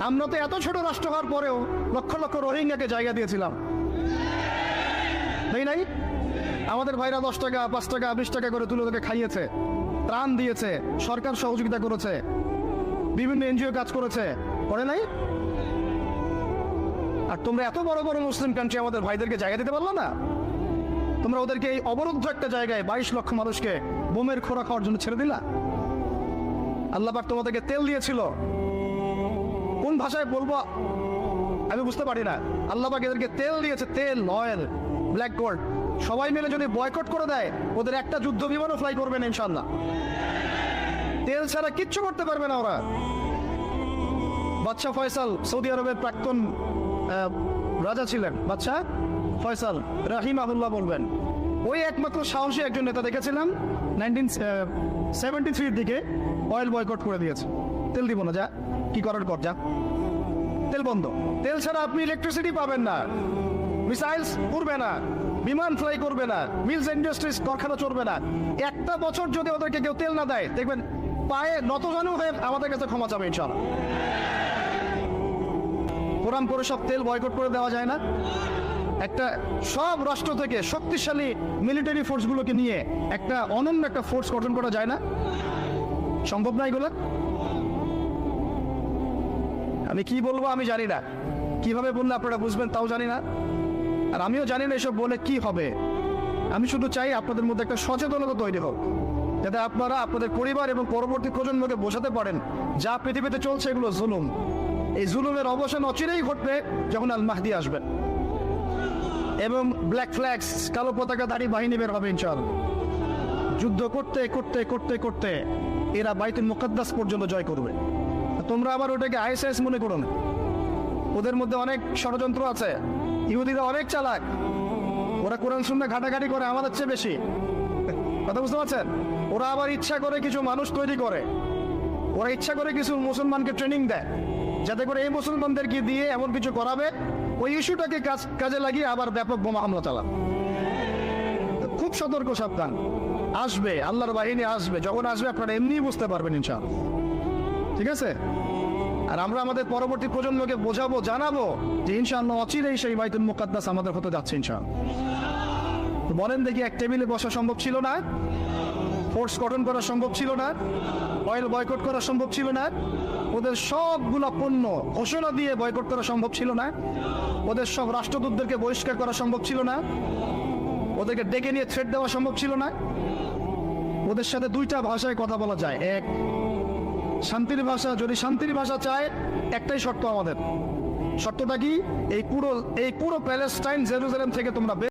আমরা তো এত ছোট রাষ্ট্র হওয়ার পরেও লক্ষ লক্ষ রোহিঙ্গাকে জায়গা দিয়েছিলাম, তাই নাই? আমাদের ভাইরা 10 টাকা 5 টাকা 20 টাকা করে তুলে ওদেরকে খাইয়েছে, ত্রাণ দিয়েছে, সরকার সহযোগিতা করেছে, বিভিন্ন এনজিও কাজ করেছে, করে নাই? আর তোমরা এত বড় বড় মুসলিম কান্ট্রি আমাদের ভাইদেরকে জায়গা দিতে পারলো না? তোমরা ওদেরকে এই অবরুদ্ধ একটা জায়গায় 22 লক্ষ মানুষকে বোমের খোরা খাওয়ার জন্য ছেড়ে দিলা। আল্লাহ পাক তোমাদেরকে তেল দিয়েছিল, কোন ভাষায় বলবো আমি বুঝতে পারি না। আল্লাহ পাক এদেরকে তেল দিয়েছে, তেল, অয়েল, ব্ল্যাক গোল্ড। সবাই মিলে যদি বয়কট করে দেয়, ওদের একটা যুদ্ধ বিমানও ফ্লাই করবে না ইনশাল্লাহ। তেল ছাড়া কিচ্ছু করতে পারবে না ওরা। বাদশাহ ফয়সাল সৌদি আরবের প্রাক্তন রাজা ছিলেন, বাদশাহ ফয়সাল রাহিমাহুল্লাহ বলবেন, ওই একমাত্র সাহসী একজন নেতা দেখেছিলাম 1973 দিকে অয়েল বয়কট করে দিয়েছে। তেল দিব না, যা কি করার কর, যা তেল বন্ধ। তেল ছাড়া আপনি ইলেকট্রিসিটি পাবেন না, মিসাইলস উড়বে না, বিমান ফ্লাই করবে না, মিলস ইন্ডাস্ট্রিজ কারখানা চলবে না। একটা বছর যদি ওদেরকে কেউ তেল না দেয়, দেখবেন পায়ে নতজানু হয়ে আমাদের কাছে ক্ষমা চাবে ইনশাআল্লাহ। কোরআন করে সব তেল বয়কট করে দেওয়া যায় না? একটা সব রাষ্ট্র থেকে শক্তিশালী মিলিটারি ফোর্সগুলোকে নিয়ে একটা অনন্য একটা ফোর্স গঠন করা যায় না? সম্ভব না এগুলো? আমি কি বলবো আমি জানি না, কিভাবে বললে আপনারা বুঝবেন তাও জানি না, আর আমিও জানি না এসব বলে কি হবে। আমি শুধু চাই আপনাদের মধ্যে একটা সচেতনতা তৈরি হোক, যাতে আপনারা আপনাদের পরিবার এবং পরবর্তী প্রজন্মকে বোঝাতে পারেন যা পৃথিবীতে চলছে এগুলো জুলুম। এই জুলুমের অবসান অচিরেই ঘটবে যখন আল মাহদি আসবেন এবং ব্ল্যাক ফ্ল্যাগস, কালো পতাকাধারী বাহিনী বের হবে ইনশাআল্লাহ। যুদ্ধ করতে করতে করতে করতে এরা বাইতুল মুকাদ্দাস পর্যন্ত জয় করবে। তোমরা আবার ওটাকে আইএসআইএস মনে করো না, ওদের মধ্যে অনেক ষড়যন্ত্র আছে। ইহুদিরা অনেক চালাক, ওরা কোরআন সুন্নাহ ঘাটাঘাটি করে আমাদের চেয়ে বেশি। কথা বুঝতে পারছেন? ওরা আবার ইচ্ছা করে কিছু মানুষ তৈরি করে, ওরা ইচ্ছা করে কিছু মুসলমানকে ট্রেনিং দেয়, যাতে করে এই মুসলমানদেরকে দিয়ে এমন কিছু করাবে, ওই ইস্যুটাকে কাজে লাগিয়ে আবার ব্যাপক বোমা হামলা চালাবে। খুব সতর্ক, সাবধান। আসবে, আল্লাহর বাহিনী আসবে, যখন আসবে আপনারা এমনিই বুঝতে পারবেন ইনশাআল্লাহ। ঠিক আছে? আর আমরা আমাদের পরবর্তী প্রজন্মকে বোঝাবো, জানাবো যে ইনশাআল্লাহ অচিরেই সেই বাইতুল মুকাদ্দাস আমাদের হতে যাচ্ছে ইনশাআল্লাহ। বলেন দেখি, এক টেবিলে বসা সম্ভব ছিল না? ফোর্স গঠন করা সম্ভব ছিল না? অয়েল বয়কট করা সম্ভব ছিল না? ওদের সবগুলা পণ্য ঘোষণা দিয়ে বয়কট করা সম্ভব ছিল না? ওদের সব রাষ্ট্রদূতদেরকে বহিষ্কার করা সম্ভব ছিল না? ওদেরকে ডেকে নিয়ে থ্রেট দেওয়া সম্ভব ছিল না? ওদের সাথে দুইটা ভাষায় কথা বলা যায়। এক, শান্তির ভাষা। যদি শান্তির ভাষা চায়, একটাই শর্ত আমাদের। শর্তটা কি? এই পুরো প্যালেস্টাইন জেরুজালেম থেকে তোমরা